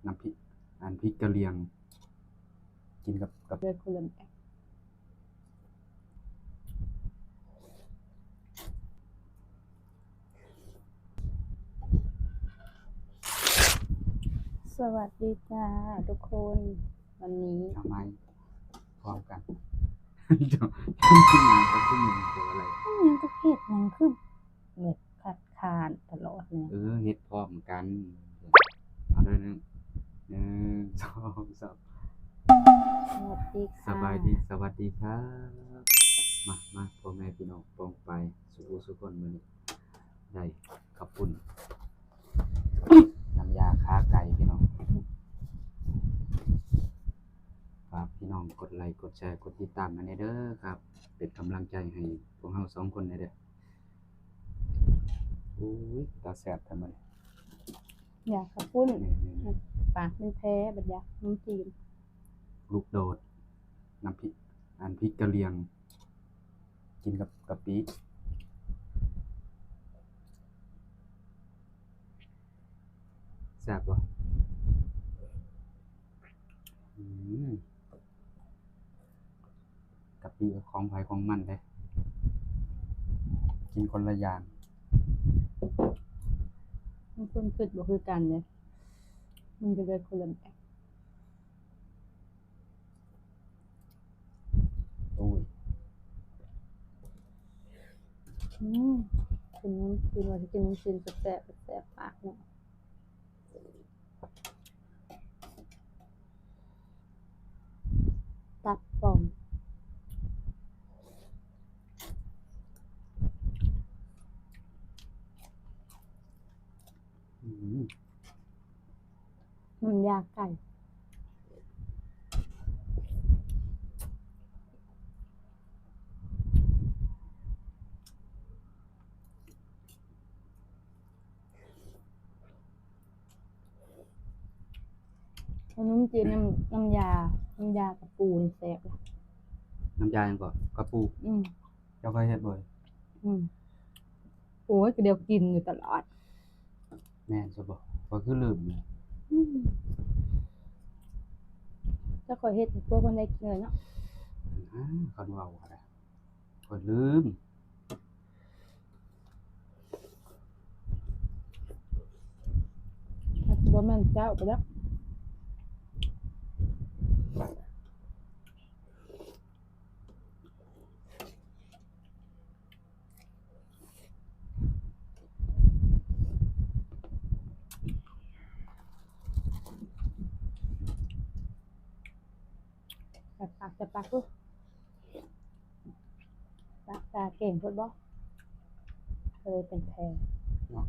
น้ำพริกพริกกะเหรี่ยงกินกับ เลือดคนละแบบสวัสดีจ้าทุกคนวันนี้ ทำไมพร้อมกันจะขึ้นมาจะขึ้นมาตัวอะไร ยังก็เฮ็ดหยังคือแบบขาดคานตลอดเนี่ย เฮ็ดพร้อมกันเอาด้วยหนึ่งสองสาม สวัสดี ส ค่ะ บายดีสวัสดีครับมาพ่อแม่พี่น้องปองไปสุคนมื้อนี้ได้ขับปุ่นน้ำยาขาไก่พี่น้องฝากพี่น้องกดไลค์กดแชร์กดติดตามกันเด้อครับเป็นกำลังใจให้พวกเรา2คนเด้ออุ้ยตาแซ่บทำไม อยากกระปุ้น นี่ ปากเป็นแพ้บัดยะน้ำจีน ลูกโดดน้ำพริกพริกกะเหรี่ยงกินกับกะปิแซ่บบ่กะปิของไผของมันเด้กินคนละอย่าง มันคนคิดบ่คือกันเลยมันก็เลยคนละแบบ โอ้ย กินน้ำกินว่าจะกินน้ำจีนแซ่บแซ่บปากเนาะตับป่อมน้ำยาไก่น้ำจีนน้ำยากระปูนี่แซ่บละ น้ำยาหยังก่อนกระปูเจ้าเคยเฮ็ดบ่ โอ้ยก็เดี๋ยวกินอยู่ตลอด แม่นซะบ่ก็คือลืมเลย ถ้าขอยเฮ็ดให้พวกคนได้กินเลยเนาะ คันเว้าก็ได้ข้อยลืม ถ้าสิบ่แม่นเจ้าไปแล้วจะปากดูปากตาเก่งโพดบ่เลยเป็นแผล เนาะ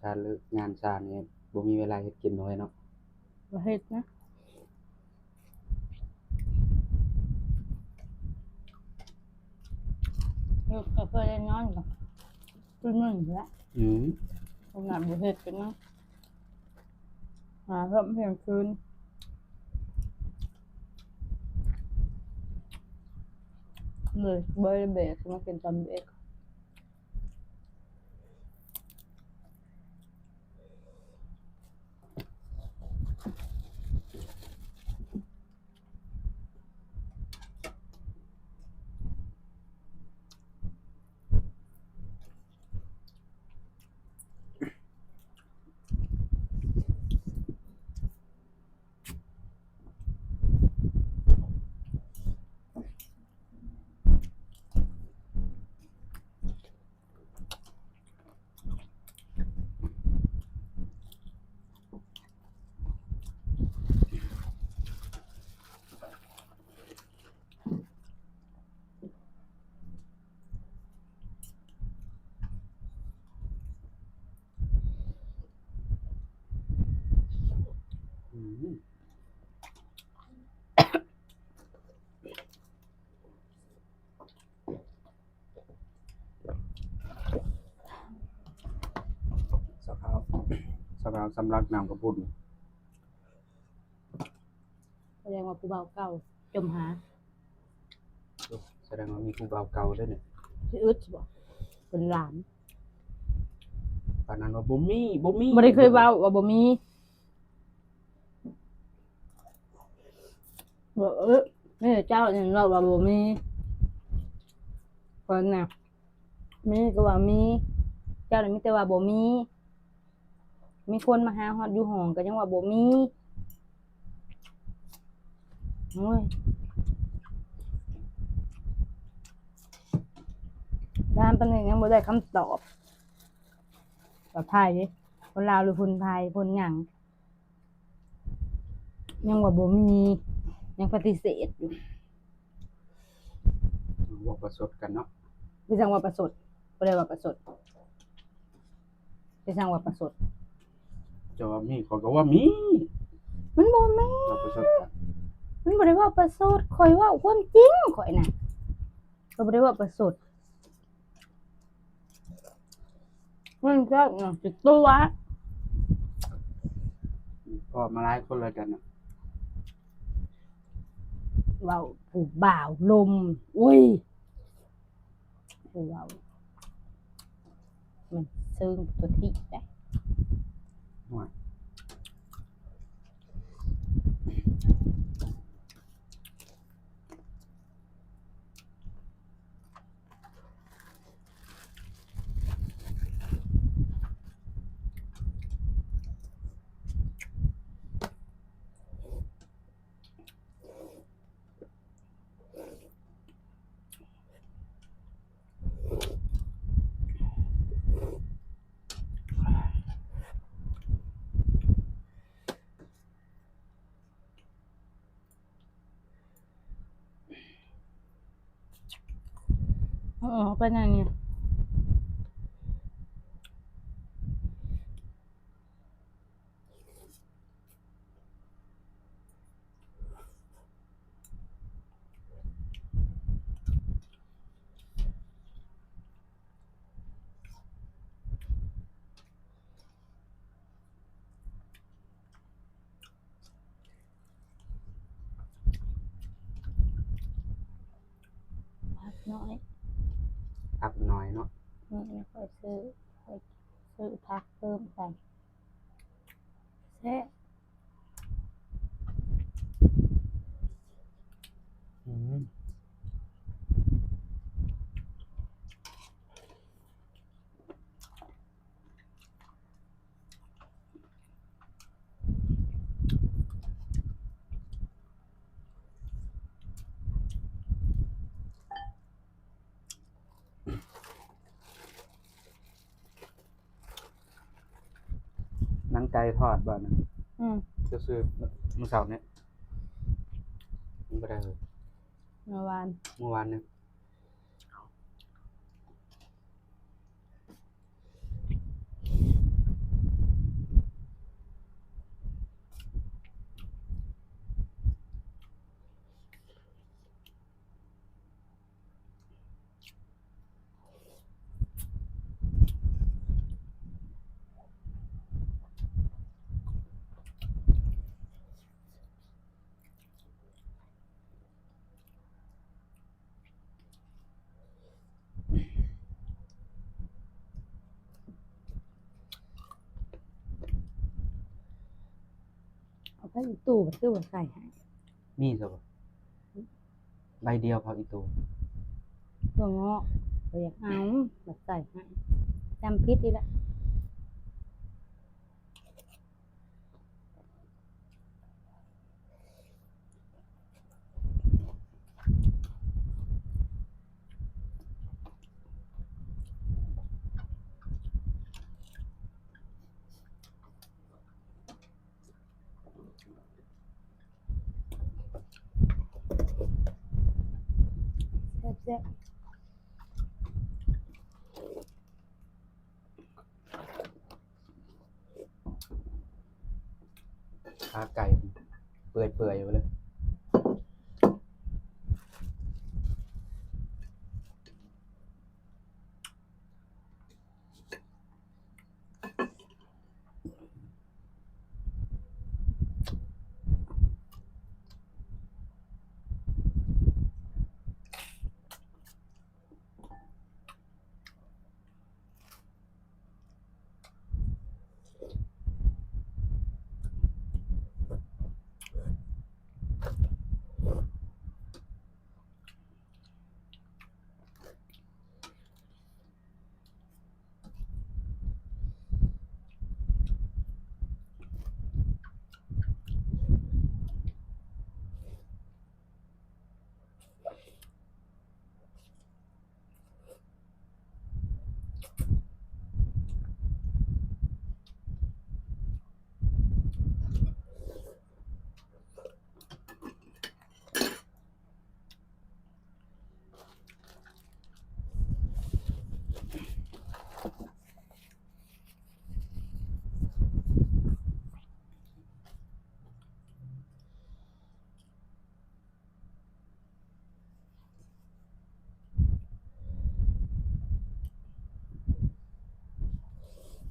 ถ้าเลิกงานช้านี่บ่มีเวลาเฮ็ดกินน้อยเนาะ บ่เฮ็ดนะเฮ็ดก็เพื่อได้นอนก็คือมึงแล้วขนาดบ่เฮ็ดกันนะหาเพิ่มเพียงคืนเลยบ่ได้เบรกมากินตอนเบรก าวสำลักน้ำกระปุ่น แสดงว่าผู้บ่าวเก่าจมหา แสดงว่ามีผู้บ่าวเก่าด้วยเนี่ย สิอึดสิบ่เป็นหลาน ปานนั้นว่าบ่มี บ่ได้เคยเว้าว่าบ่มีบ่แม่เจ้านี่เว้าว่าบ่มีคนน่ะมีก็ว่ามีเจ้านี่มีแต่ว่าบ่มีมีคนมาหาฮอดอยู่ห้องก็ยังว่าบ่มีโอ้ยด้านปานนี้ยังบ่ได้คำตอบว่าไผคนลาวหรือคนไทยคนหยังยังว่าบ่มียังปฏิเสธอยู่ บ่ประสบกันเนาะ ไปสั่งว่าประสดบ่ได้ว่าประสดไปสั่งว่าประสด จะว่ามีเขาก็ว่ามี มันบ่แม่น เราประสบกัน มันบ่ได้ว่าประสดข่อยเว้าความจริงข่อยน่ะก็บ่ได้ว่าประสดมันก็สิตัว พอมาหลายคนแล้วกันน่ะ เว้าผู้บ่าวลมอุ้ยผู้เว้ามันซึ้งตัวที่ได้ ห่วยเป็นอย่างนี้พักน้อย อักหน่อยเนาะ ไม่ค่อยซื้อพักเพิ่มใส่แซ่ อืมหนังไก่ทอดบ่นะ จะซื้อมื้อเช้าเนี่ยมันบ่ได้เลย เมื่อวาน เมื่อวานเนี่ยเอาไปอีตู้มันคือว่าใส่ให้ มีซะบ่ใบเดียวพออีตัว ตัวเงาะบ่อยากเอาแบบใส่ให้จำพิษอีกแล้วแซ่บ ขาไก่เปื่อยๆไปเลย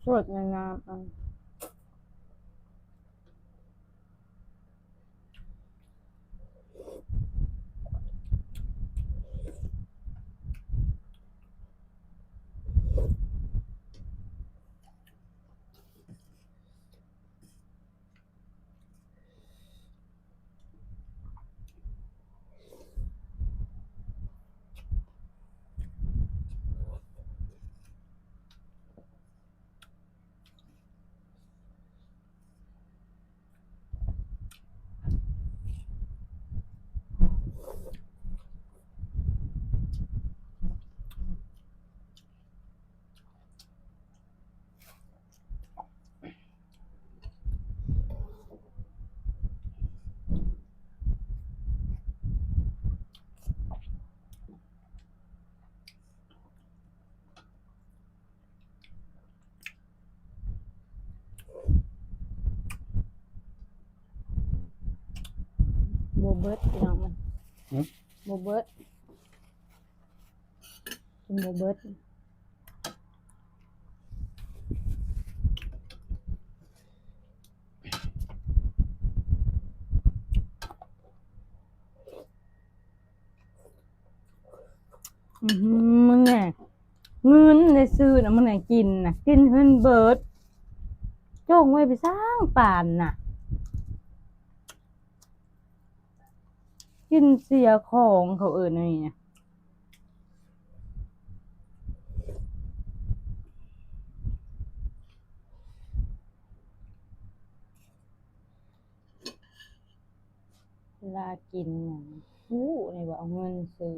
สดงามๆโบเบิร์ตพี่น้องมันโบเบิร์ตกินโบเบิร์ตมึงไงเงินในซื้อนะมึงไงกินนะกินเฮินเบิร์ตจ้องไว้ไปสร้างป่านน่ะกินเสียของเขานี่นะเวลากินน่ะอู้นี่ว่าเอาเงินซื้อ